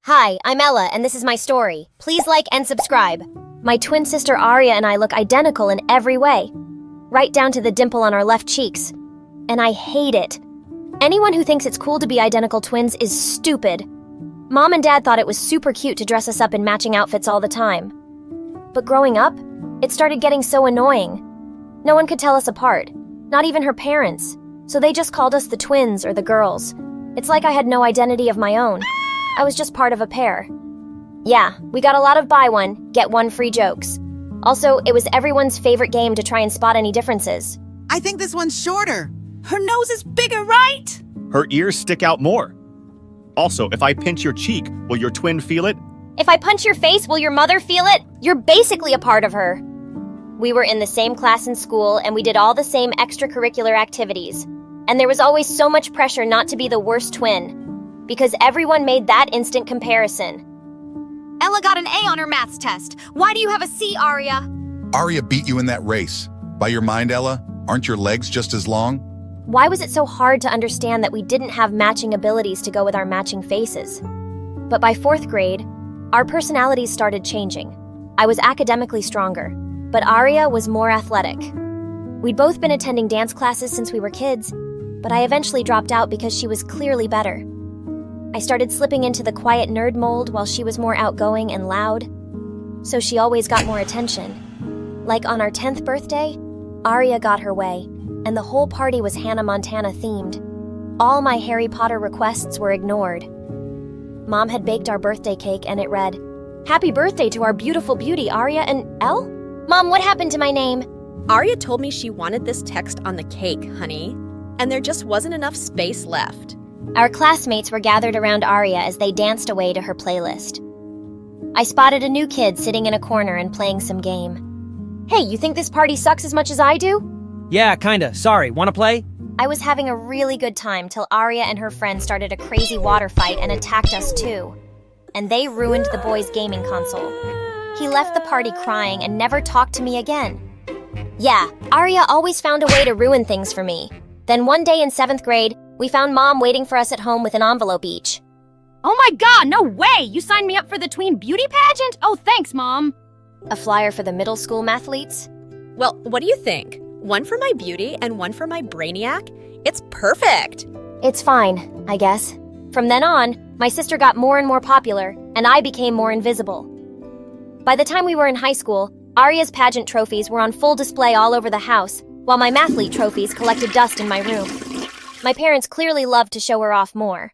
Hi, I'm Ella, and this is my story. Please like and subscribe. My twin sister Aria and I look identical in every way, right down to the dimple on our left cheeks. And I hate it. Anyone who thinks it's cool to be identical twins is stupid. Mom and Dad thought it was super cute to dress us up in matching outfits all the time. But growing up, it started getting so annoying. No one could tell us apart, not even her parents, so they just called us the twins or the girls. It's like I had no identity of my own. I was just part of a pair. Yeah, we got a lot of buy one, get one free jokes. Also, it was everyone's favorite game to try and spot any differences. I think this one's shorter. Her nose is bigger, right? Her ears stick out more. Also, if I pinch your cheek, will your twin feel it? If I punch your face, will your mother feel it? You're basically a part of her. We were in the same class in school, and we did all the same extracurricular activities. And there was always so much pressure not to be the worst twin, because everyone made that instant comparison. Ella got an A on her maths test. Why do you have a C, Aria? Aria beat you in that race. By your mind, Ella, aren't your legs just as long? Why was it so hard to understand that we didn't have matching abilities to go with our matching faces? But by 4th grade, our personalities started changing. I was academically stronger, but Aria was more athletic. We'd both been attending dance classes since we were kids, but I eventually dropped out because she was clearly better. I started slipping into the quiet nerd mold while she was more outgoing and loud, so she always got more attention. Like on our 10th birthday, Aria got her way, and the whole party was Hannah Montana themed. All my Harry Potter requests were ignored. Mom had baked our birthday cake and it read, "Happy birthday to our beautiful beauty, Aria and Elle?" Mom, what happened to my name? Aria told me she wanted this text on the cake, honey, and there just wasn't enough space left. Our classmates were gathered around Aria as they danced away to her playlist. I spotted a new kid sitting in a corner and playing some game. Hey, you think this party sucks as much as I do? Yeah, kinda. Sorry, wanna play? I was having a really good time till Aria and her friend started a crazy water fight and attacked us too. And they ruined the boy's gaming console. He left the party crying and never talked to me again. Yeah, Aria always found a way to ruin things for me. Then one day in 7th grade, we found Mom waiting for us at home with an envelope each. Oh my god, no way! You signed me up for the tween beauty pageant? Oh, thanks, Mom. A flyer for the middle school mathletes? Well, what do you think? One for my beauty and one for my brainiac? It's perfect! It's fine, I guess. From then on, my sister got more and more popular, and I became more invisible. By the time we were in high school, Aria's pageant trophies were on full display all over the house, while my mathlete trophies collected dust in my room. My parents clearly loved to show her off more.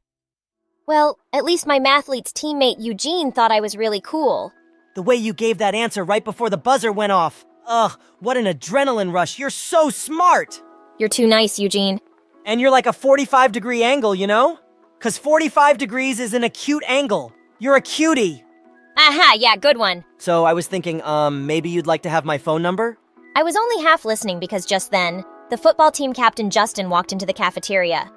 Well, at least my mathlete's teammate Eugene thought I was really cool. The way you gave that answer right before the buzzer went off. Ugh, what an adrenaline rush. You're so smart! You're too nice, Eugene. And you're like a 45-degree angle, you know? 'Cause 45 degrees is an acute angle. You're a cutie. Aha, yeah, good one. So I was thinking, maybe you'd like to have my phone number? I was only half listening because just then, the football team captain Justin walked into the cafeteria.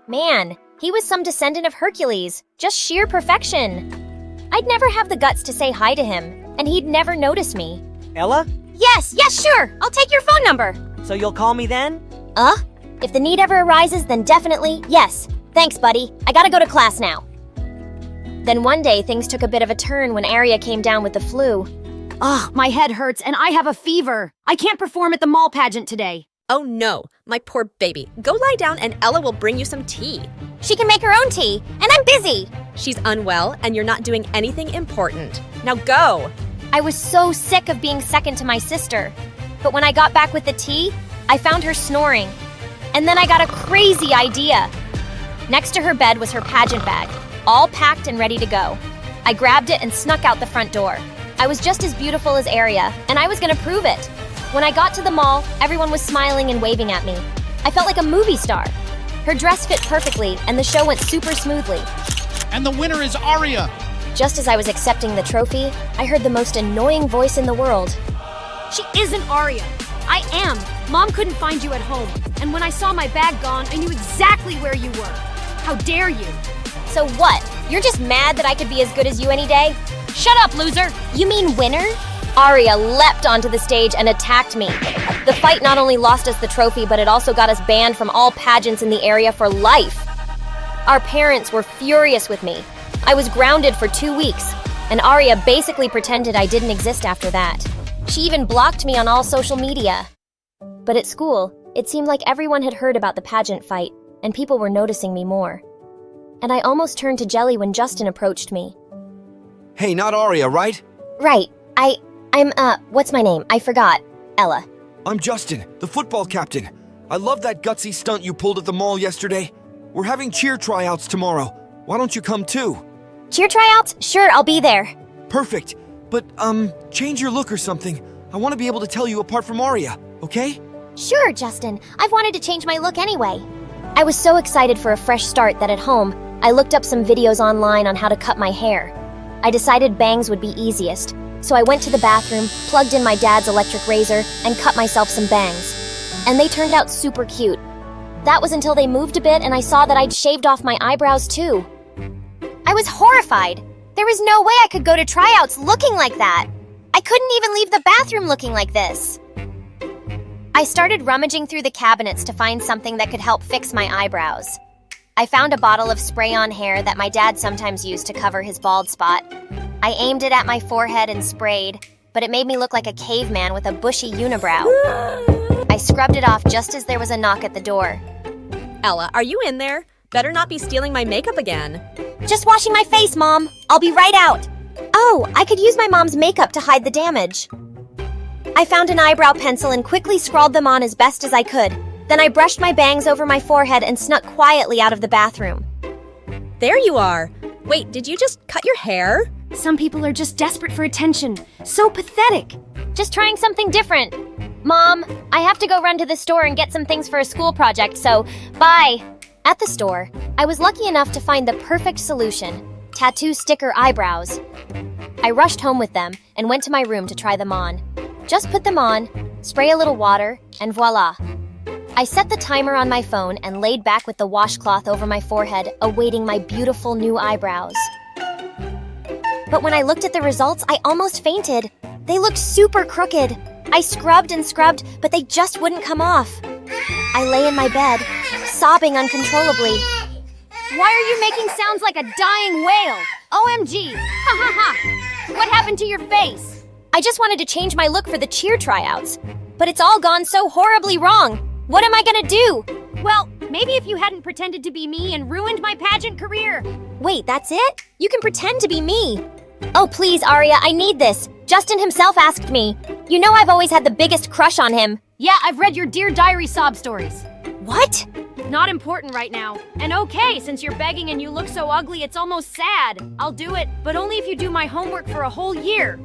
Man, he was some descendant of Hercules, just sheer perfection. I'd never have the guts to say hi to him, and he'd never notice me. Ella? Yes, sure. I'll take your phone number. So you'll call me then? If the need ever arises, then definitely, yes. Thanks, buddy. I gotta go to class now. Then one day, things took a bit of a turn when Aria came down with the flu. Ugh, my head hurts and I have a fever. I can't perform at the mall pageant today. Oh no, my poor baby. Go lie down and Ella will bring you some tea. She can make her own tea, and I'm busy. She's unwell and you're not doing anything important. Now go! I was so sick of being second to my sister. But when I got back with the tea, I found her snoring. And then I got a crazy idea. Next to her bed was her pageant bag, all packed and ready to go. I grabbed it and snuck out the front door. I was just as beautiful as Aria, and I was gonna prove it. When I got to the mall, everyone was smiling and waving at me. I felt like a movie star. Her dress fit perfectly, and the show went super smoothly. And the winner is Aria! Just as I was accepting the trophy, I heard the most annoying voice in the world. She isn't Aria. I am. Mom couldn't find you at home, and when I saw my bag gone, I knew exactly where you were. How dare you? So what? You're just mad that I could be as good as you any day? Shut up, loser! You mean winner? Aria leapt onto the stage and attacked me. The fight not only lost us the trophy, but it also got us banned from all pageants in the area for life. Our parents were furious with me, I was grounded for 2 weeks, and Arya basically pretended I didn't exist after that. She even blocked me on all social media. But at school, it seemed like everyone had heard about the pageant fight, and people were noticing me more. And I almost turned to jelly when Justin approached me. Hey, not Arya, right? Right. I'm what's my name? I forgot. Ella. I'm Justin, the football captain. I love that gutsy stunt you pulled at the mall yesterday. We're having cheer tryouts tomorrow. Why don't you come too? Cheer tryouts? Sure, I'll be there. Perfect. But, change your look or something. I want to be able to tell you apart from Arya, okay? Sure, Justin. I've wanted to change my look anyway. I was so excited for a fresh start that at home, I looked up some videos online on how to cut my hair. I decided bangs would be easiest, so I went to the bathroom, plugged in my dad's electric razor, and cut myself some bangs. And they turned out super cute. That was until they moved a bit and I saw that I'd shaved off my eyebrows too. I was horrified. There was no way I could go to tryouts looking like that. I couldn't even leave the bathroom looking like this. I started rummaging through the cabinets to find something that could help fix my eyebrows. I found a bottle of spray-on hair that my dad sometimes used to cover his bald spot. I aimed it at my forehead and sprayed, but it made me look like a caveman with a bushy unibrow. I scrubbed it off just as there was a knock at the door. Ella, are you in there? Better not be stealing my makeup again. Just washing my face, Mom. I'll be right out. Oh, I could use my mom's makeup to hide the damage. I found an eyebrow pencil and quickly scrawled them on as best as I could. Then I brushed my bangs over my forehead and snuck quietly out of the bathroom. There you are. Wait, did you just cut your hair? Some people are just desperate for attention. So pathetic. Just trying something different. Mom, I have to go run to the store and get some things for a school project, so bye. At the store, I was lucky enough to find the perfect solution: tattoo sticker eyebrows. I rushed home with them and went to my room to try them on. Just put them on, spray a little water, and voila. I set the timer on my phone and laid back with the washcloth over my forehead, awaiting my beautiful new eyebrows. But when I looked at the results, I almost fainted. They looked super crooked. I scrubbed and scrubbed, but they just wouldn't come off. I lay in my bed, sobbing uncontrollably. Why are you making sounds like a dying whale? OMG! Ha ha ha! What happened to your face? I just wanted to change my look for the cheer tryouts, but it's all gone so horribly wrong. What am I gonna do? Well, maybe if you hadn't pretended to be me and ruined my pageant career. Wait, that's it? You can pretend to be me. Oh, please, Arya, I need this. Justin himself asked me. You know I've always had the biggest crush on him. Yeah, I've read your Dear Diary sob stories. What? Not important right now. And okay, since you're begging and you look so ugly, it's almost sad. I'll do it, but only if you do my homework for a whole year.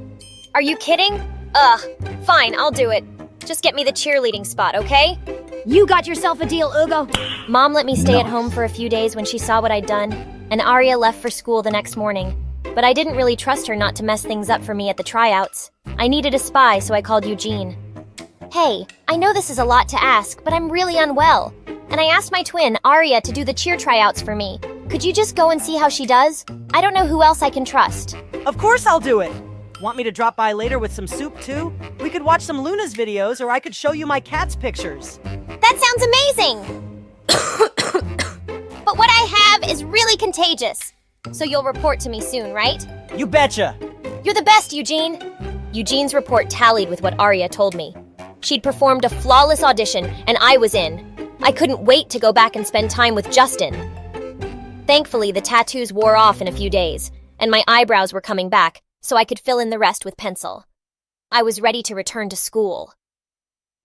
Are you kidding? Ugh, fine, I'll do it. Just get me the cheerleading spot, okay? You got yourself a deal, Ugo. Mom let me stay at home for a few days when she saw what I'd done, and Arya left for school the next morning. But I didn't really trust her not to mess things up for me at the tryouts. I needed a spy, so I called Eugene. Hey, I know this is a lot to ask, but I'm really unwell. And I asked my twin, Arya, to do the cheer tryouts for me. Could you just go and see how she does? I don't know who else I can trust. Of course I'll do it! Want me to drop by later with some soup too? We could watch some Luna's videos, or I could show you my cat's pictures. That sounds amazing! But what I have is really contagious. So you'll report to me soon, right? You betcha! You're the best, Eugene! Eugene's report tallied with what Arya told me. She'd performed a flawless audition, and I was in. I couldn't wait to go back and spend time with Justin. Thankfully, the tattoos wore off in a few days, and my eyebrows were coming back, so I could fill in the rest with pencil. I was ready to return to school.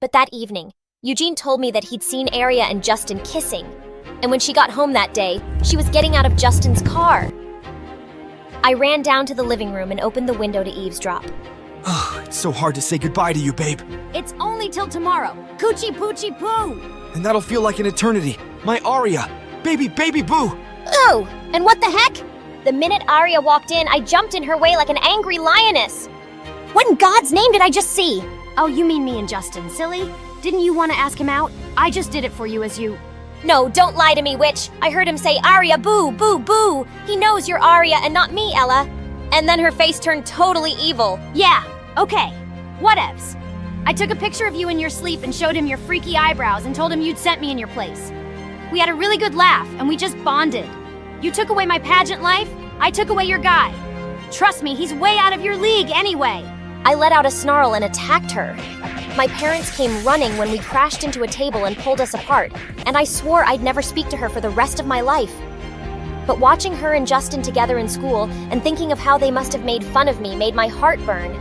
But that evening, Eugene told me that he'd seen Arya and Justin kissing, and when she got home that day, she was getting out of Justin's car. I ran down to the living room and opened the window to eavesdrop. It's so hard to say goodbye to you, babe. It's only till tomorrow. Coochie poochie poo! And that'll feel like an eternity. My Arya! Baby boo! Oh, and what the heck? The minute Arya walked in, I jumped in her way like an angry lioness. What in God's name did I just see? Oh, you mean me and Justin, silly? Didn't you want to ask him out? I just did it for you as you... No, don't lie to me, witch. I heard him say, Arya, boo, boo, boo. He knows you're Arya and not me, Ella. And then her face turned totally evil. Yeah, okay. Whatevs. I took a picture of you in your sleep and showed him your freaky eyebrows and told him you'd sent me in your place. We had a really good laugh, and we just bonded. You took away my pageant life, I took away your guy. Trust me, he's way out of your league anyway. I let out a snarl and attacked her. My parents came running when we crashed into a table and pulled us apart, and I swore I'd never speak to her for the rest of my life. But watching her and Justin together in school and thinking of how they must have made fun of me made my heart burn.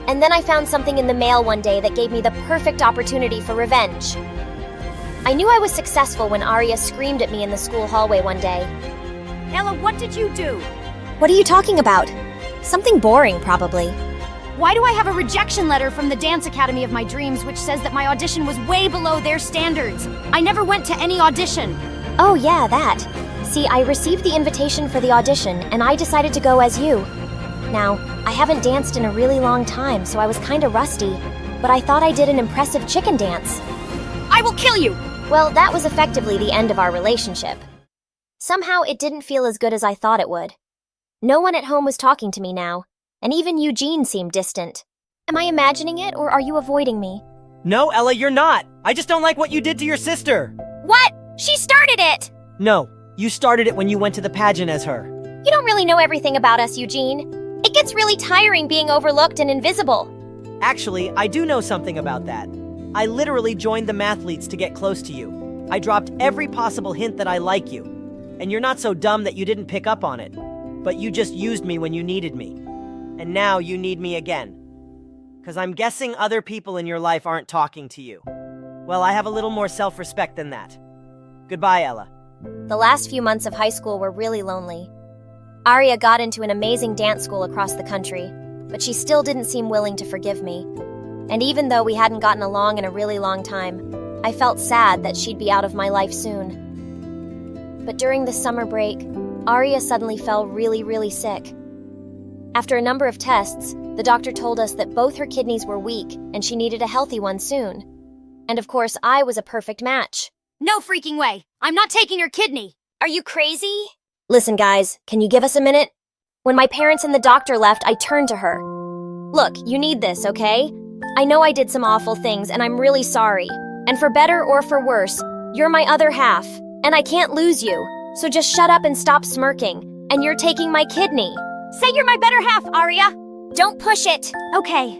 And then I found something in the mail one day that gave me the perfect opportunity for revenge. I knew I was successful when Arya screamed at me in the school hallway one day. Ella, what did you do? What are you talking about? Something boring, probably. Why do I have a rejection letter from the dance academy of my dreams which says that my audition was way below their standards? I never went to any audition. Oh yeah, that. See, I received the invitation for the audition, and I decided to go as you. Now, I haven't danced in a really long time, so I was kinda rusty, but I thought I did an impressive chicken dance. I will kill you! Well, that was effectively the end of our relationship. Somehow, it didn't feel as good as I thought it would. No one at home was talking to me now, and even Eugene seemed distant. Am I imagining it, or are you avoiding me? No, Ella, you're not. I just don't like what you did to your sister. What? She started it! No, you started it when you went to the pageant as her. You don't really know everything about us, Eugene. It gets really tiring being overlooked and invisible. Actually, I do know something about that. I literally joined the mathletes to get close to you. I dropped every possible hint that I like you. And you're not so dumb that you didn't pick up on it. But you just used me when you needed me. And now you need me again. 'Cause I'm guessing other people in your life aren't talking to you. Well, I have a little more self-respect than that. Goodbye, Ella. The last few months of high school were really lonely. Arya got into an amazing dance school across the country, but she still didn't seem willing to forgive me. And even though we hadn't gotten along in a really long time, I felt sad that she'd be out of my life soon. But during the summer break, Arya suddenly fell really sick. After a number of tests, the doctor told us that both her kidneys were weak and she needed a healthy one soon. And of course, I was a perfect match. No freaking way! I'm not taking your kidney! Are you crazy? Listen, guys, can you give us a minute? When my parents and the doctor left, I turned to her. Look, you need this, okay? I know I did some awful things, and I'm really sorry. And for better or for worse, you're my other half, and I can't lose you. So just shut up and stop smirking, and you're taking my kidney. Say you're my better half, Arya! Don't push it! Okay.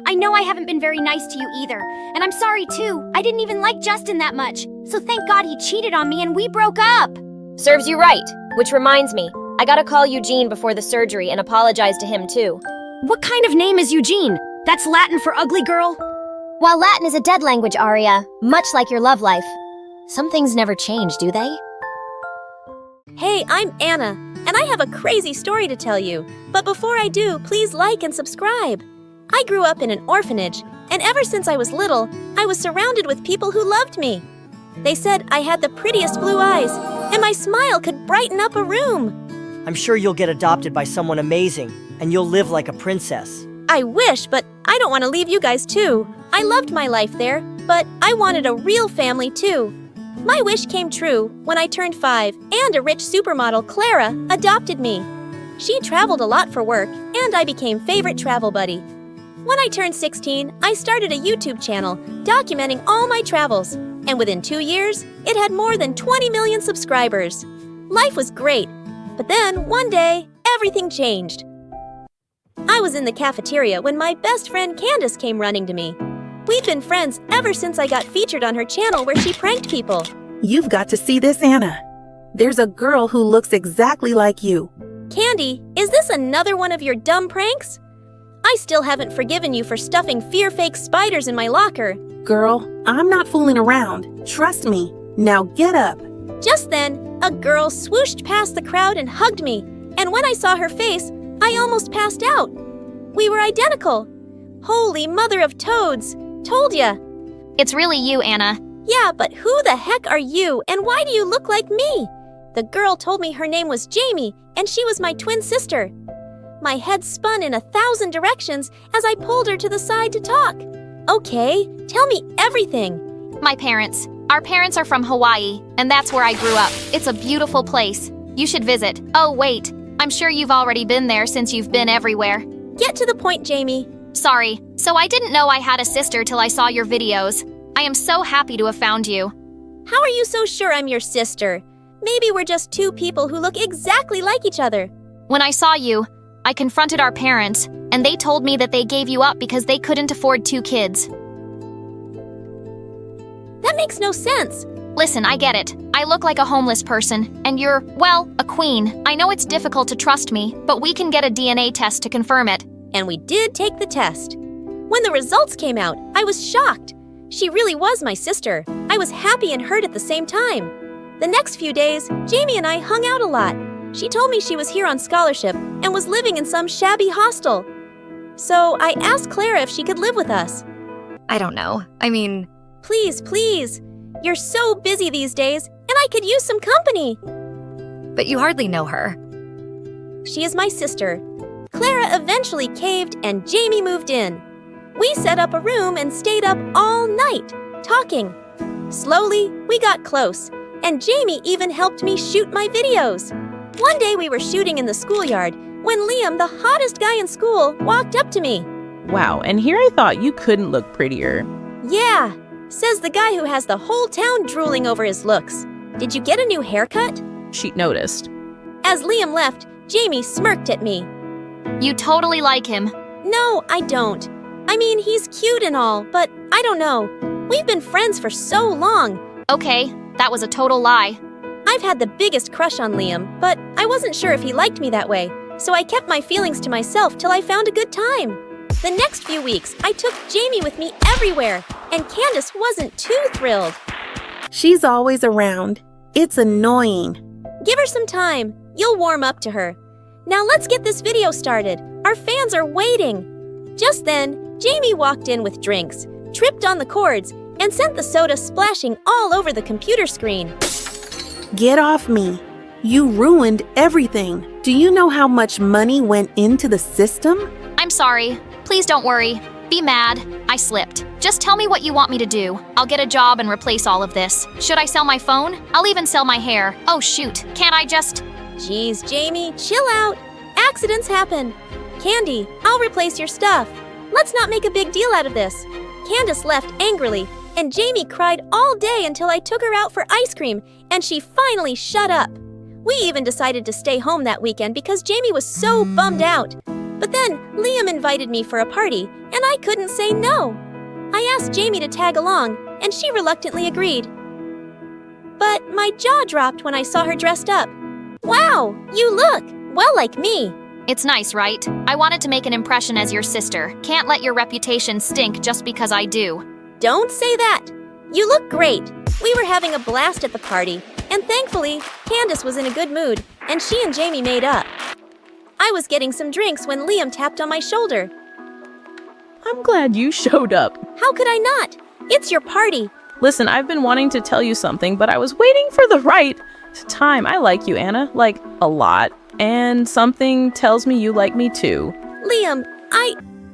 I know I haven't been very nice to you either, and I'm sorry too. I didn't even like Justin that much, so thank God he cheated on me and we broke up. Serves you right, which reminds me, I gotta call Eugene before the surgery and apologize to him too. What kind of name is Eugene? That's Latin for ugly girl? While Latin is a dead language, Arya, much like your love life, some things never change, do they? Hey, I'm Anna, and I have a crazy story to tell you. But before I do, please like and subscribe. I grew up in an orphanage, and ever since I was little, I was surrounded with people who loved me. They said I had the prettiest blue eyes, and my smile could brighten up a room. I'm sure you'll get adopted by someone amazing, and you'll live like a princess. I wish, but I don't want to leave you guys too. I loved my life there, but I wanted a real family too. My wish came true when I turned 5, and a rich supermodel, Clara, adopted me. She traveled a lot for work, and I became favorite travel buddy. When I turned 16, I started a YouTube channel documenting all my travels, and within 2 years, it had more than 20 million subscribers. Life was great, but then one day, everything changed. I was in the cafeteria when my best friend Candace came running to me. We've been friends ever since I got featured on her channel where she pranked people. You've got to see this, Anna. There's a girl who looks exactly like you. Candy, is this another one of your dumb pranks? I still haven't forgiven you for stuffing fear-fake spiders in my locker. Girl, I'm not fooling around. Trust me. Now get up. Just then, a girl swooshed past the crowd and hugged me, and when I saw her face, I almost passed out. We were identical. Holy mother of toads. Told ya. It's really you, Anna. Yeah, but who the heck are you, and why do you look like me? The girl told me her name was Jamie, and she was my twin sister. My head spun in 1,000 directions as I pulled her to the side to talk. Okay, tell me everything. My parents. Our parents are from Hawaii, and that's where I grew up. It's a beautiful place. You should visit. Oh, wait. I'm sure you've already been there since you've been everywhere. Get to the point, Jamie. Sorry. So I didn't know I had a sister till I saw your videos. I am so happy to have found you. How are you so sure I'm your sister? Maybe we're just two people who look exactly like each other. When I saw you, I confronted our parents, and they told me that they gave you up because they couldn't afford 2 kids. That makes no sense. Listen, I get it. I look like a homeless person, and you're, well, a queen. I know it's difficult to trust me, but we can get a DNA test to confirm it. And we did take the test. When the results came out, I was shocked. She really was my sister. I was happy and hurt at the same time. The next few days, Jamie and I hung out a lot. She told me she was here on scholarship and was living in some shabby hostel. So I asked Clara if she could live with us. I don't know. I mean... Please, please. You're so busy these days, and I could use some company. But you hardly know her. She is my sister. Clara eventually caved and Jamie moved in. We set up a room and stayed up all night, talking. Slowly, we got close, and Jamie even helped me shoot my videos. One day we were shooting in the schoolyard when Liam, the hottest guy in school, walked up to me. Wow, and here I thought you couldn't look prettier. Yeah, says the guy who has the whole town drooling over his looks. Did you get a new haircut? She noticed. As Liam left, Jamie smirked at me. You totally like him. No, I don't. I mean, he's cute and all, but I don't know. We've been friends for so long. Okay, that was a total lie. I've had the biggest crush on Liam, but I wasn't sure if he liked me that way, so I kept my feelings to myself till I found a good time. The next few weeks, I took Jamie with me everywhere, and Candace wasn't too thrilled. She's always around. It's annoying. Give her some time. You'll warm up to her. Now let's get this video started. Our fans are waiting. Just then, Jamie walked in with drinks, tripped on the cords, and sent the soda splashing all over the computer screen. Get off me. You ruined everything. Do you know how much money went into the system? I'm sorry. Please don't worry. Be mad. I slipped. Just tell me what you want me to do. I'll get a job and replace all of this. Should I sell my phone? I'll even sell my hair. Oh shoot, can't I just... Jeez, Jamie, chill out. Accidents happen. Candy, I'll replace your stuff. Let's not make a big deal out of this. Candace left angrily, and Jamie cried all day until I took her out for ice cream, and she finally shut up. We even decided to stay home that weekend because Jamie was so bummed out. But then Liam invited me for a party, and I couldn't say no. I asked Jamie to tag along, and she reluctantly agreed. But my jaw dropped when I saw her dressed up. Wow, you look well like me. It's nice, right? I wanted to make an impression as your sister. Can't let your reputation stink just because I do. Don't say that. You look great. We were having a blast at the party, and thankfully, Candace was in a good mood, and she and Jamie made up. I was getting some drinks when Liam tapped on my shoulder. I'm glad you showed up. How could I not? It's your party. Listen, I've been wanting to tell you something, but I was waiting for the right time. I like you, Anna, like a lot. And something tells me you like me too. Liam,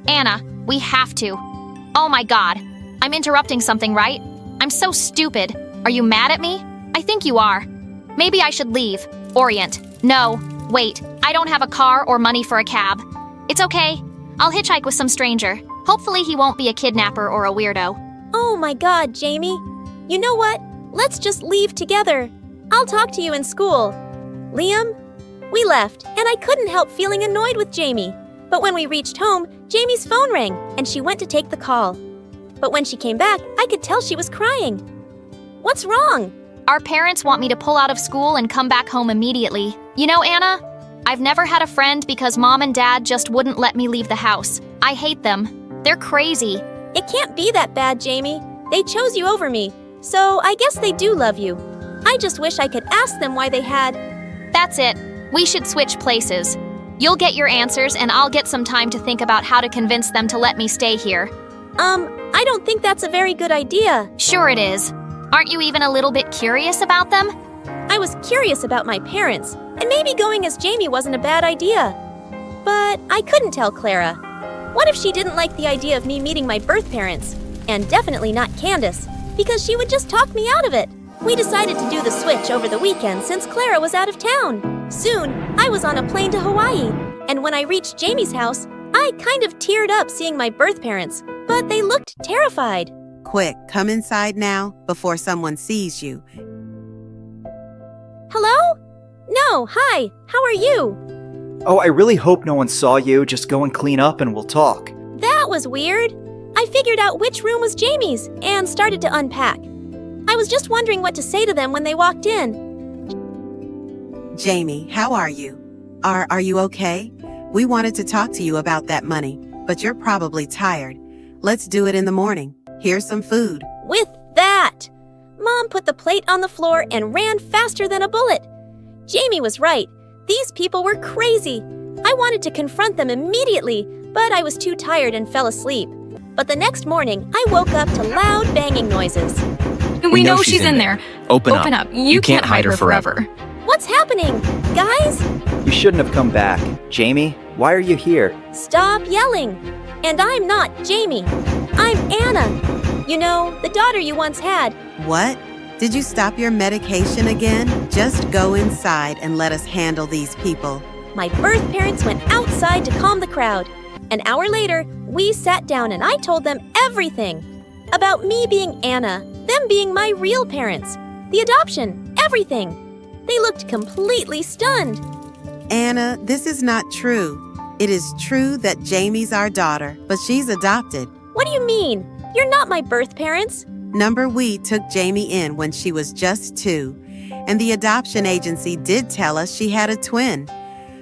Anna, we have to. Oh my god. I'm interrupting something, right? I'm so stupid. Are you mad at me? I think you are. Maybe I should leave. Orient. No. Wait. I don't have a car or money for a cab. It's okay. I'll hitchhike with some stranger. Hopefully he won't be a kidnapper or a weirdo. Oh my god, Jamie. You know what? Let's just leave together. I'll talk to you in school. Liam? We left, and I couldn't help feeling annoyed with Jamie. But when we reached home, Jamie's phone rang, and she went to take the call. But when she came back, I could tell she was crying. What's wrong? Our parents want me to pull out of school and come back home immediately. You know, Anna, I've never had a friend because Mom and Dad just wouldn't let me leave the house. I hate them. They're crazy. It can't be that bad, Jamie. They chose you over me, so I guess they do love you. I just wish I could ask them why they had... That's it. We should switch places. You'll get your answers and I'll get some time to think about how to convince them to let me stay here. I don't think that's a very good idea. Sure it is. Aren't you even a little bit curious about them? I was curious about my parents, and maybe going as Jamie wasn't a bad idea. But I couldn't tell Clara. What if she didn't like the idea of me meeting my birth parents? And definitely not Candace, because she would just talk me out of it. We decided to do the switch over the weekend since Clara was out of town. Soon, I was on a plane to Hawaii, and when I reached Jamie's house, I kind of teared up seeing my birth parents, but they looked terrified. Quick, come inside now before someone sees you. Hello? No, hi. How are you? Oh, I really hope no one saw you. Just go and clean up and we'll talk. That was weird. I figured out which room was Jamie's and started to unpack. I was just wondering what to say to them when they walked in. Jamie, how are you? Are you okay? We wanted to talk to you about that money, but you're probably tired. Let's do it in the morning. Here's some food. With that, Mom put the plate on the floor and ran faster than a bullet. Jamie was right. These people were crazy. I wanted to confront them immediately, but I was too tired and fell asleep. But the next morning, I woke up to loud banging noises. We know she's in there. Open up. You can't hide her forever. What's happening? Guys? You shouldn't have come back. Jamie, why are you here? Stop yelling. And I'm not Jamie. I'm Anna. You know, the daughter you once had. What? Did you stop your medication again? Just go inside and let us handle these people. My birth parents went outside to calm the crowd. An hour later, we sat down and I told them everything. About me being Anna, them being my real parents, the adoption, everything. They looked completely stunned. Anna, this is not true. It is true that Jamie's our daughter, but she's adopted. What do you mean? You're not my birth parents. We took Jamie in when she was just 2, and the adoption agency did tell us she had a twin.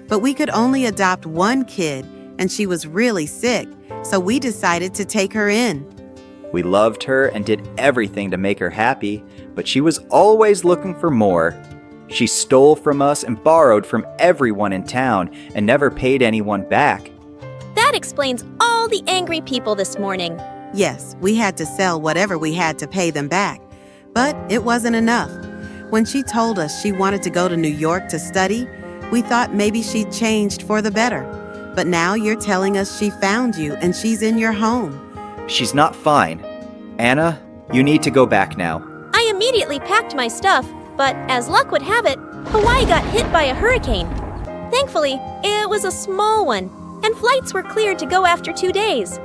But we could only adopt one kid, and she was really sick, so we decided to take her in. We loved her and did everything to make her happy, but she was always looking for more. She stole from us and borrowed from everyone in town and never paid anyone back. That explains all the angry people this morning. Yes, we had to sell whatever we had to pay them back, but it wasn't enough. When she told us she wanted to go to New York to study, we thought maybe she'd changed for the better. But now you're telling us she found you and she's in your home. She's not fine. Anna, you need to go back now. I immediately packed my stuff, but as luck would have it, Hawaii got hit by a hurricane. Thankfully, it was a small one, and flights were cleared to go after 2 days.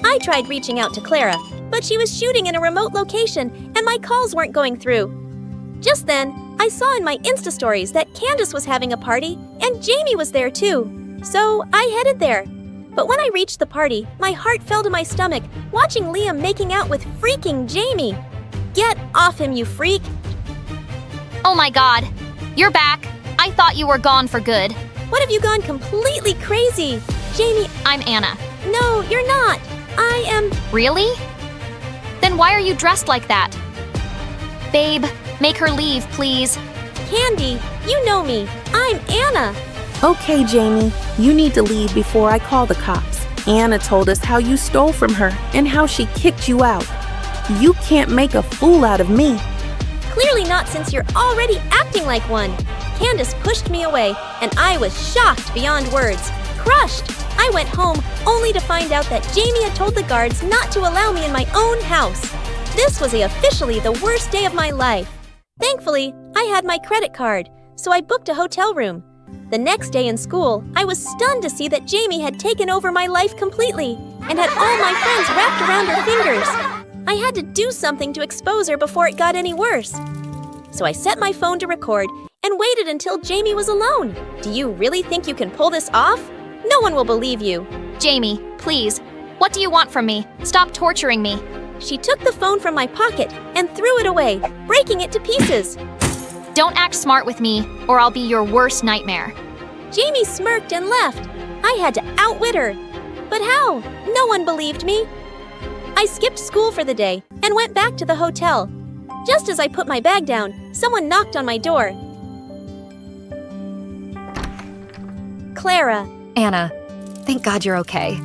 I tried reaching out to Clara, but she was shooting in a remote location and my calls weren't going through. Just then, I saw in my Insta stories that Candace was having a party and Jamie was there too. So I headed there. But when I reached the party, my heart fell to my stomach watching Liam making out with freaking Jamie. Get off him, you freak! Oh my god. You're back. I thought you were gone for good. What have you gone completely crazy? Jamie, I'm Anna. No, you're not. I am... Really? Then why are you dressed like that? Babe, make her leave, please. Candy, you know me. I'm Anna. Okay, Jamie, you need to leave before I call the cops. Anna told us how you stole from her and how she kicked you out. You can't make a fool out of me. Clearly not, since you're already acting like one. Candace pushed me away, and I was shocked beyond words. Crushed. I went home only to find out that Jamie had told the guards not to allow me in my own house. This was officially the worst day of my life. Thankfully, I had my credit card, so I booked a hotel room. The next day in school, I was stunned to see that Jamie had taken over my life completely and had all my friends wrapped around her fingers. I had to do something to expose her before it got any worse. So I set my phone to record and waited until Jamie was alone. Do you really think you can pull this off? No one will believe you. Jamie, please. What do you want from me? Stop torturing me. She took the phone from my pocket and threw it away, breaking it to pieces. Don't act smart with me, or I'll be your worst nightmare. Jamie smirked and left. I had to outwit her. But how? No one believed me. I skipped school for the day and went back to the hotel. Just as I put my bag down, someone knocked on my door. Clara. Anna, thank God you're okay.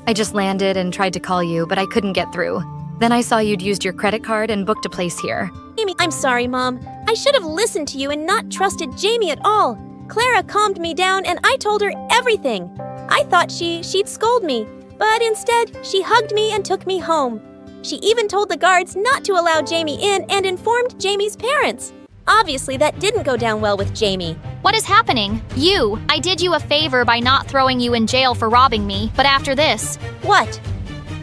I just landed and tried to call you, but I couldn't get through. Then I saw you'd used your credit card and booked a place here. Amy, I'm sorry, Mom. I should have listened to you and not trusted Jamie at all. Clara calmed me down and I told her everything. I thought she'd scold me, but instead, she hugged me and took me home. She even told the guards not to allow Jamie in and informed Jamie's parents. Obviously, that didn't go down well with Jamie. What is happening? I did you a favor by not throwing you in jail for robbing me, but after this... What?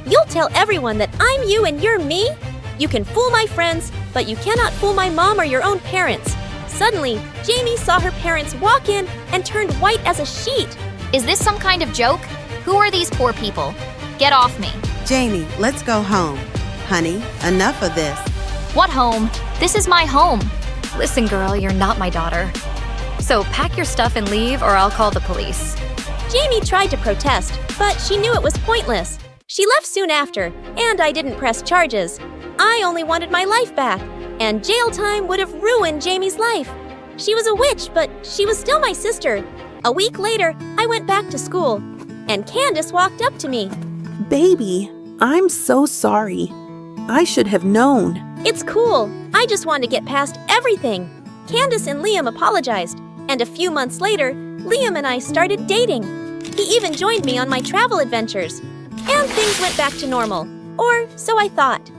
You'll tell everyone that I'm you and you're me? You can fool my friends, but you cannot fool my mom or your own parents. Suddenly, Jamie saw her parents walk in and turned white as a sheet. Is this some kind of joke? Who are these poor people? Get off me. Jamie, let's go home. Honey, enough of this. What home? This is my home. Listen, girl, you're not my daughter. So pack your stuff and leave, or I'll call the police. Jamie tried to protest, but she knew it was pointless. She left soon after, and I didn't press charges. I only wanted my life back, and jail time would have ruined Jamie's life. She was a witch, but she was still my sister. A week later, I went back to school, and Candace walked up to me. Baby, I'm so sorry. I should have known. It's cool. I just wanted to get past everything. Candace and Liam apologized, and a few months later, Liam and I started dating. He even joined me on my travel adventures. And things went back to normal, or so I thought.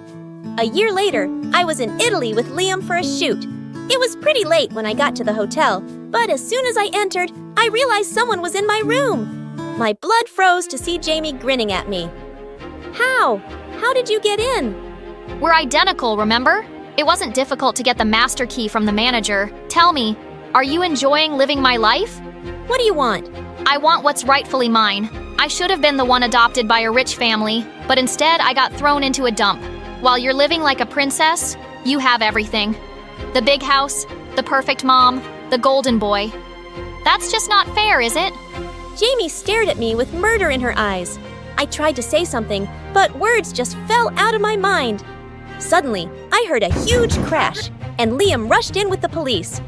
A year later, I was in Italy with Liam for a shoot. It was pretty late when I got to the hotel, but as soon as I entered, I realized someone was in my room. My blood froze to see Jamie grinning at me. How? How did you get in? We're identical, remember? It wasn't difficult to get the master key from the manager. Tell me, are you enjoying living my life? What do you want? I want what's rightfully mine. I should have been the one adopted by a rich family, but instead I got thrown into a dump. While you're living like a princess, you have everything. The big house, the perfect mom, the golden boy. That's just not fair, is it? Jamie stared at me with murder in her eyes. I tried to say something, but words just fell out of my mind. Suddenly, I heard a huge crash, and Liam rushed in with the police.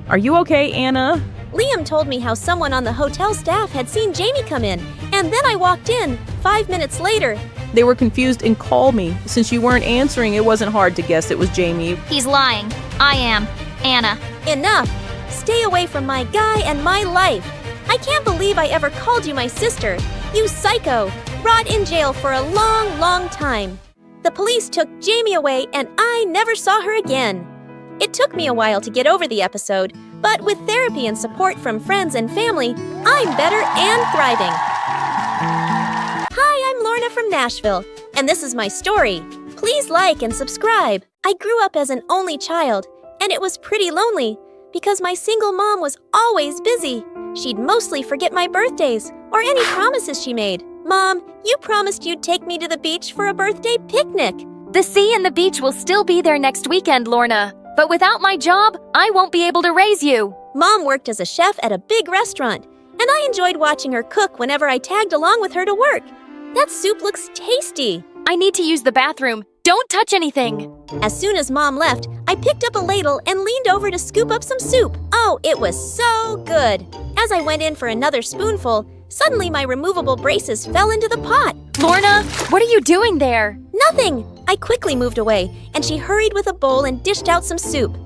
Are you okay, Anna? Liam told me how someone on the hotel staff had seen Jamie come in, and then I walked in. 5 minutes later, They were confused and called me. Since you weren't answering, it wasn't hard to guess it was Jamie. He's lying. I am. Anna. Enough! Stay away from my guy and my life. I can't believe I ever called you my sister. You psycho! Rot in jail for a long, long time. The police took Jamie away and I never saw her again. It took me a while to get over the episode, but with therapy and support from friends and family, I'm better and thriving. Hi, I'm Lorna from Nashville, and this is my story. Please like and subscribe. I grew up as an only child, and it was pretty lonely because my single mom was always busy. She'd mostly forget my birthdays or any promises she made. Mom, you promised you'd take me to the beach for a birthday picnic. The sea and the beach will still be there next weekend, Lorna. But without my job, I won't be able to raise you. Mom worked as a chef at a big restaurant, and I enjoyed watching her cook whenever I tagged along with her to work. That soup looks tasty. I need to use the bathroom. Don't touch anything. As soon as Mom left, I picked up a ladle and leaned over to scoop up some soup. Oh, it was so good. As I went in for another spoonful, suddenly my removable braces fell into the pot. Lorna, what are you doing there? Nothing. I quickly moved away, and she hurried with a bowl and dished out some soup.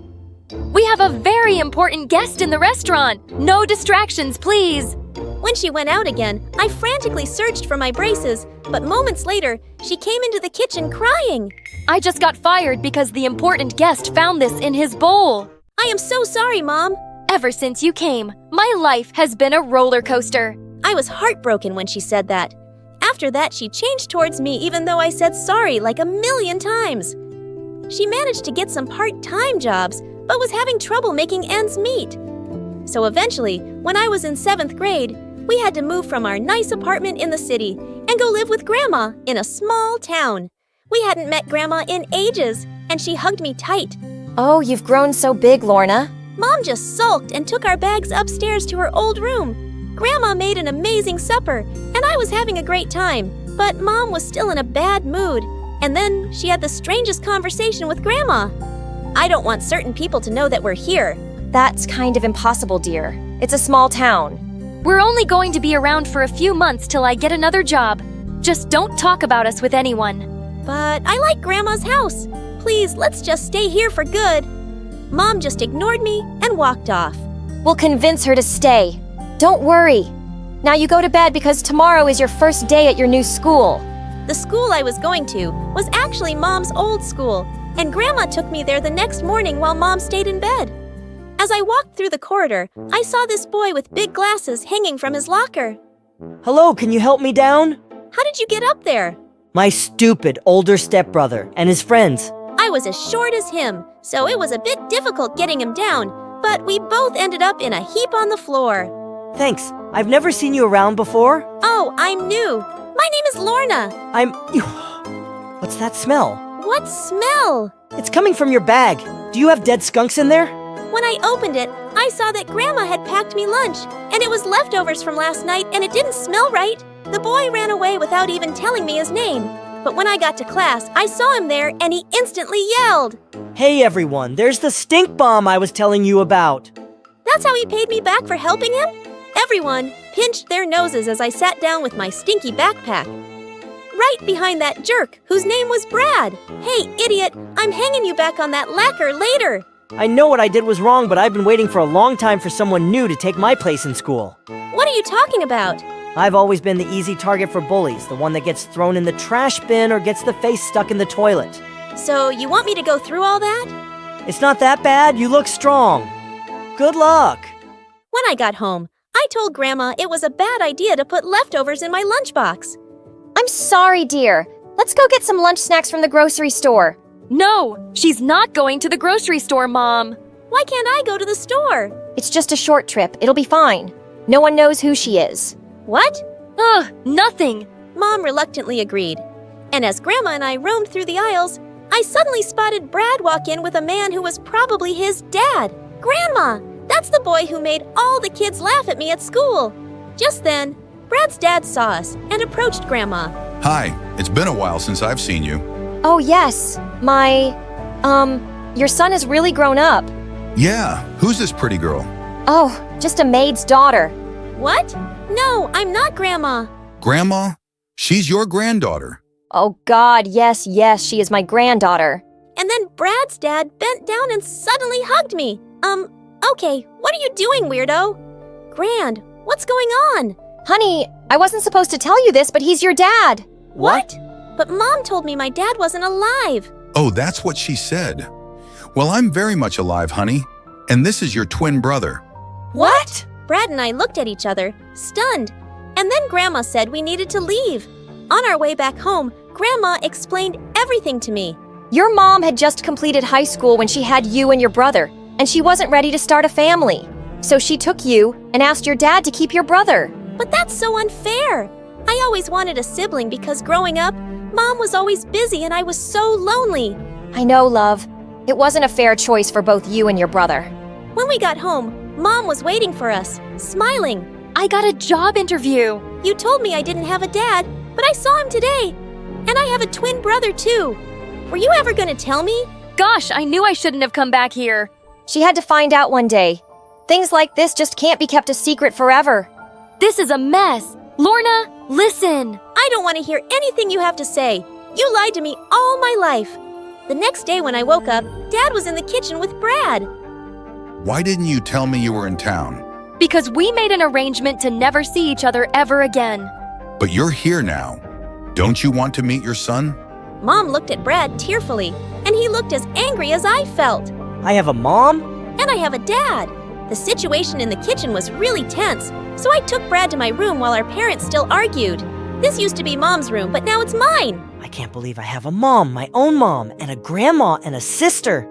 We have a very important guest in the restaurant. No distractions, please. When she went out again, I frantically searched for my braces, but moments later, she came into the kitchen crying. I just got fired because the important guest found this in his bowl. I am so sorry, Mom. Ever since you came, my life has been a roller coaster. I was heartbroken when she said that. After that, she changed towards me even though I said sorry like 1,000,000 times. She managed to get some part-time jobs, but was having trouble making ends meet. So eventually, when I was in 7th grade, we had to move from our nice apartment in the city and go live with Grandma in a small town. We hadn't met Grandma in ages, and she hugged me tight. Oh, you've grown so big, Lorna. Mom just sulked and took our bags upstairs to her old room. Grandma made an amazing supper, and I was having a great time, but Mom was still in a bad mood. And then she had the strangest conversation with Grandma. I don't want certain people to know that we're here. That's kind of impossible, dear. It's a small town. We're only going to be around for a few months till I get another job. Just don't talk about us with anyone. But I like Grandma's house. Please, let's just stay here for good. Mom just ignored me and walked off. We'll convince her to stay. Don't worry. Now you go to bed because tomorrow is your first day at your new school. The school I was going to was actually Mom's old school, and Grandma took me there the next morning while Mom stayed in bed. As I walked through the corridor, I saw this boy with big glasses hanging from his locker. Hello, can you help me down? How did you get up there? My stupid older stepbrother and his friends. I was as short as him, so it was a bit difficult getting him down, but we both ended up in a heap on the floor. Thanks. I've never seen you around before. Oh, I'm new. My name is Lorna. What's that smell? What smell? It's coming from your bag. Do you have dead skunks in there? When I opened it, I saw that Grandma had packed me lunch, and it was leftovers from last night, and it didn't smell right. The boy ran away without even telling me his name. But when I got to class, I saw him there, and he instantly yelled. Hey everyone, there's the stink bomb I was telling you about. That's how he paid me back for helping him? Everyone pinched their noses as I sat down with my stinky backpack. Right behind that jerk, whose name was Brad. Hey, idiot, I'm hanging you back on that lacquer later. I know what I did was wrong, but I've been waiting for a long time for someone new to take my place in school. What are you talking about? I've always been the easy target for bullies, the one that gets thrown in the trash bin or gets the face stuck in the toilet. So you want me to go through all that? It's not that bad, you look strong. Good luck. When I got home, I told Grandma it was a bad idea to put leftovers in my lunchbox. I'm sorry, dear. Let's go get some lunch snacks from the grocery store. No, she's not going to the grocery store, Mom. Why can't I go to the store? It's just a short trip. It'll be fine. No one knows who she is. What? Ugh, nothing. Mom reluctantly agreed. And as Grandma and I roamed through the aisles, I suddenly spotted Brad walk in with a man who was probably his dad. Grandma! That's the boy who made all the kids laugh at me at school. Just then, Brad's dad saw us and approached Grandma. Hi, it's been a while since I've seen you. Oh, yes. Your son has really grown up. Yeah, who's this pretty girl? Oh, just a maid's daughter. What? No, I'm not Grandma. Grandma? She's your granddaughter. Oh, God, yes, she is my granddaughter. And then Brad's dad bent down and suddenly hugged me. Okay, what are you doing, weirdo? Grand, what's going on? Honey, I wasn't supposed to tell you this, but he's your dad. What? But Mom told me my dad wasn't alive. Oh, that's what she said. Well, I'm very much alive, honey. And this is your twin brother. What? Brad and I looked at each other, stunned. And then Grandma said we needed to leave. On our way back home, Grandma explained everything to me. Your mom had just completed high school when she had you and your brother, and she wasn't ready to start a family. So she took you and asked your dad to keep your brother. But that's so unfair. I always wanted a sibling because growing up, Mom was always busy and I was so lonely. I know, love. It wasn't a fair choice for both you and your brother. When we got home, Mom was waiting for us, smiling. I got a job interview. You told me I didn't have a dad, but I saw him today. And I have a twin brother too. Were you ever gonna tell me? Gosh, I knew I shouldn't have come back here. She had to find out one day. Things like this just can't be kept a secret forever. This is a mess. Lorna, listen. I don't want to hear anything you have to say. You lied to me all my life. The next day when I woke up, Dad was in the kitchen with Brad. Why didn't you tell me you were in town? Because we made an arrangement to never see each other ever again. But you're here now. Don't you want to meet your son? Mom looked at Brad tearfully, and he looked as angry as I felt. I have a mom? And I have a dad. The situation in the kitchen was really tense, so I took Brad to my room while our parents still argued. This used to be Mom's room, but now it's mine. I can't believe I have a mom, my own mom, and a grandma and a sister.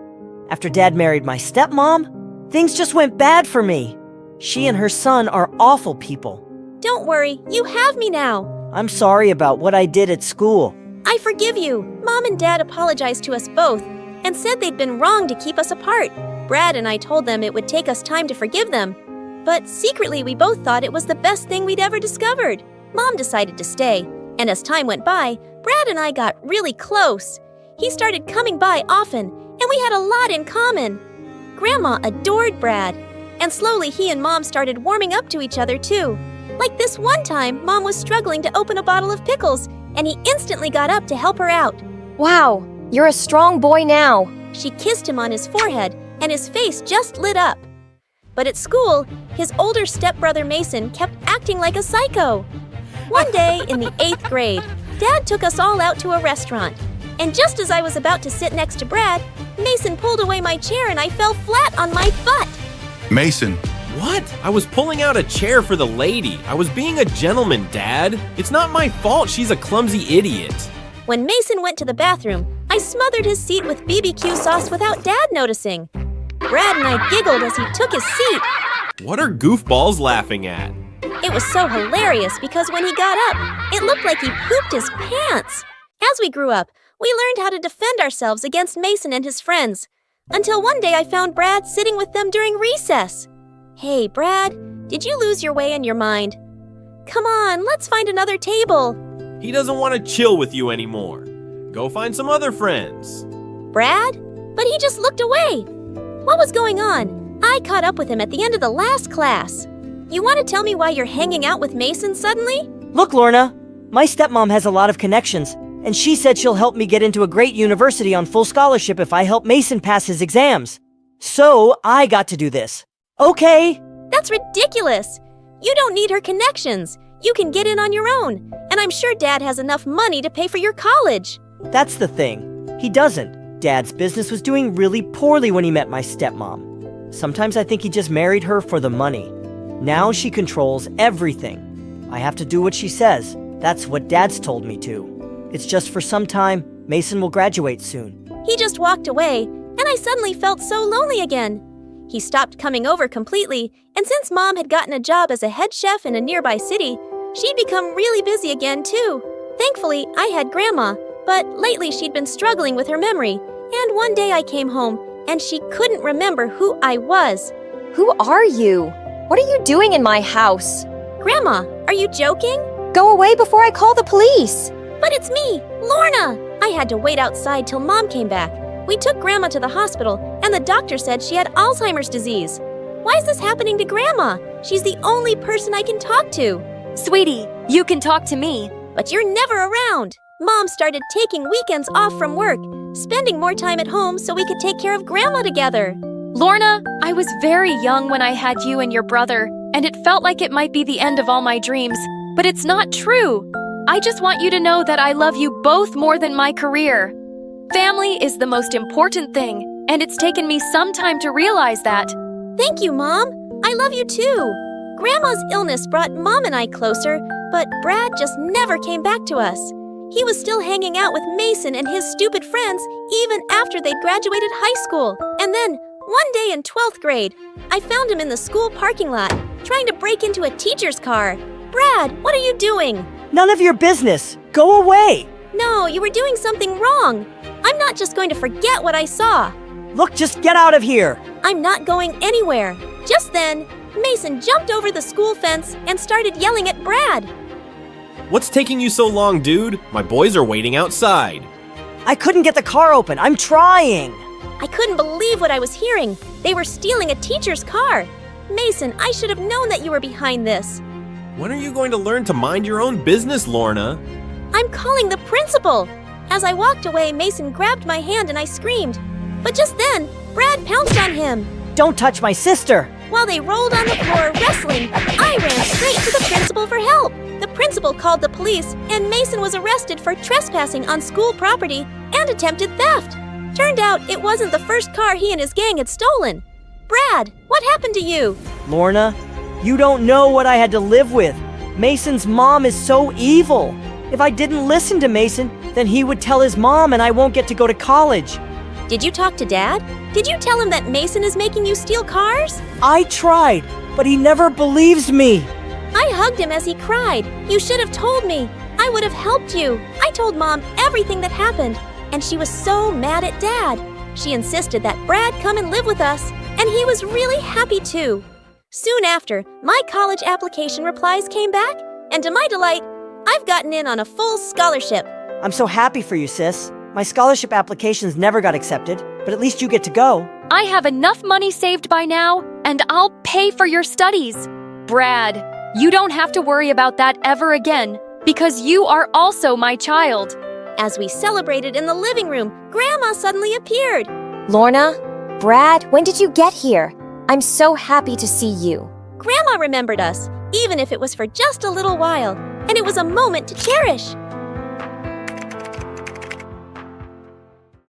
After Dad married my stepmom, things just went bad for me. She and her son are awful people. Don't worry, you have me now. I'm sorry about what I did at school. I forgive you. Mom and Dad apologized to us both and said they'd been wrong to keep us apart. Brad and I told them it would take us time to forgive them. But secretly, we both thought it was the best thing we'd ever discovered. Mom decided to stay, and as time went by, Brad and I got really close. He started coming by often, and we had a lot in common. Grandma adored Brad, and slowly he and Mom started warming up to each other too. Like this one time, Mom was struggling to open a bottle of pickles, and he instantly got up to help her out. Wow, you're a strong boy now. She kissed him on his forehead, and his face just lit up. But at school, his older stepbrother Mason kept acting like a psycho. One day in the 8th grade, Dad took us all out to a restaurant. And just as I was about to sit next to Brad, Mason pulled away my chair and I fell flat on my butt. Mason. What? I was pulling out a chair for the lady. I was being a gentleman, Dad. It's not my fault she's a clumsy idiot. When Mason went to the bathroom, I smothered his seat with BBQ sauce without Dad noticing. Brad and I giggled as he took his seat. What are goofballs laughing at? It was so hilarious because when he got up, it looked like he pooped his pants. As we grew up, we learned how to defend ourselves against Mason and his friends. Until one day I found Brad sitting with them during recess. Hey, Brad, did you lose your way in your mind? Come on, let's find another table. He doesn't want to chill with you anymore. Go find some other friends. Brad? But he just looked away. What was going on? I caught up with him at the end of the last class. You want to tell me why you're hanging out with Mason suddenly? Look, Lorna, my stepmom has a lot of connections, and she said she'll help me get into a great university on full scholarship if I help Mason pass his exams. So I got to do this. Okay. That's ridiculous. You don't need her connections. You can get in on your own, and I'm sure Dad has enough money to pay for your college. That's the thing. He doesn't. Dad's business was doing really poorly when he met my stepmom. Sometimes I think he just married her for the money. Now she controls everything. I have to do what she says. That's what Dad's told me to. It's just for some time. Mason will graduate soon. He just walked away, and I suddenly felt so lonely again. He stopped coming over completely, and since Mom had gotten a job as a head chef in a nearby city, she'd become really busy again too. Thankfully, I had Grandma, but lately she'd been struggling with her memory, and one day I came home, and she couldn't remember who I was. Who are you? What are you doing in my house? Grandma, are you joking? Go away before I call the police. But it's me, Lorna! I had to wait outside till Mom came back. We took Grandma to the hospital, and the doctor said she had Alzheimer's disease. Why is this happening to Grandma? She's the only person I can talk to. Sweetie, you can talk to me. But you're never around. Mom started taking weekends off from work, spending more time at home so we could take care of Grandma together. Lorna, I was very young when I had you and your brother, and it felt like it might be the end of all my dreams, but it's not true. I just want you to know that I love you both more than my career. Family is the most important thing, and it's taken me some time to realize that. Thank you, Mom. I love you too. Grandma's illness brought Mom and I closer, but Brad just never came back to us. He was still hanging out with Mason and his stupid friends even after they'd graduated high school. And then, one day in 12th grade, I found him in the school parking lot, trying to break into a teacher's car. Brad, what are you doing? None of your business. Go away. No, you were doing something wrong. I'm not just going to forget what I saw. Look, just get out of here. I'm not going anywhere. Just then, Mason jumped over the school fence and started yelling at Brad. What's taking you so long, dude? My boys are waiting outside. I couldn't get the car open. I'm trying. I couldn't believe what I was hearing. They were stealing a teacher's car. Mason, I should have known that you were behind this. When are you going to learn to mind your own business, Lorna? I'm calling the principal. As I walked away, Mason grabbed my hand and I screamed. But just then, Brad pounced on him. Don't touch my sister. While they rolled on the floor wrestling, I ran straight to the principal for help. The principal called the police, and Mason was arrested for trespassing on school property and attempted theft. Turned out it wasn't the first car he and his gang had stolen. Brad, what happened to you? Lorna, you don't know what I had to live with. Mason's mom is so evil. If I didn't listen to Mason, then he would tell his mom and I won't get to go to college. Did you talk to Dad? Did you tell him that Mason is making you steal cars? I tried, but he never believes me. I hugged him as he cried. You should have told me. I would have helped you. I told Mom everything that happened, and she was so mad at Dad. She insisted that Brad come and live with us, and he was really happy too. Soon after, my college application replies came back, and to my delight, I've gotten in on a full scholarship. I'm so happy for you, sis. My scholarship applications never got accepted, but at least you get to go. I have enough money saved by now, and I'll pay for your studies. Brad, you don't have to worry about that ever again, because you are also my child. As we celebrated in the living room, Grandma suddenly appeared. Lorna, Brad, when did you get here? I'm so happy to see you. Grandma remembered us, even if it was for just a little while, and it was a moment to cherish.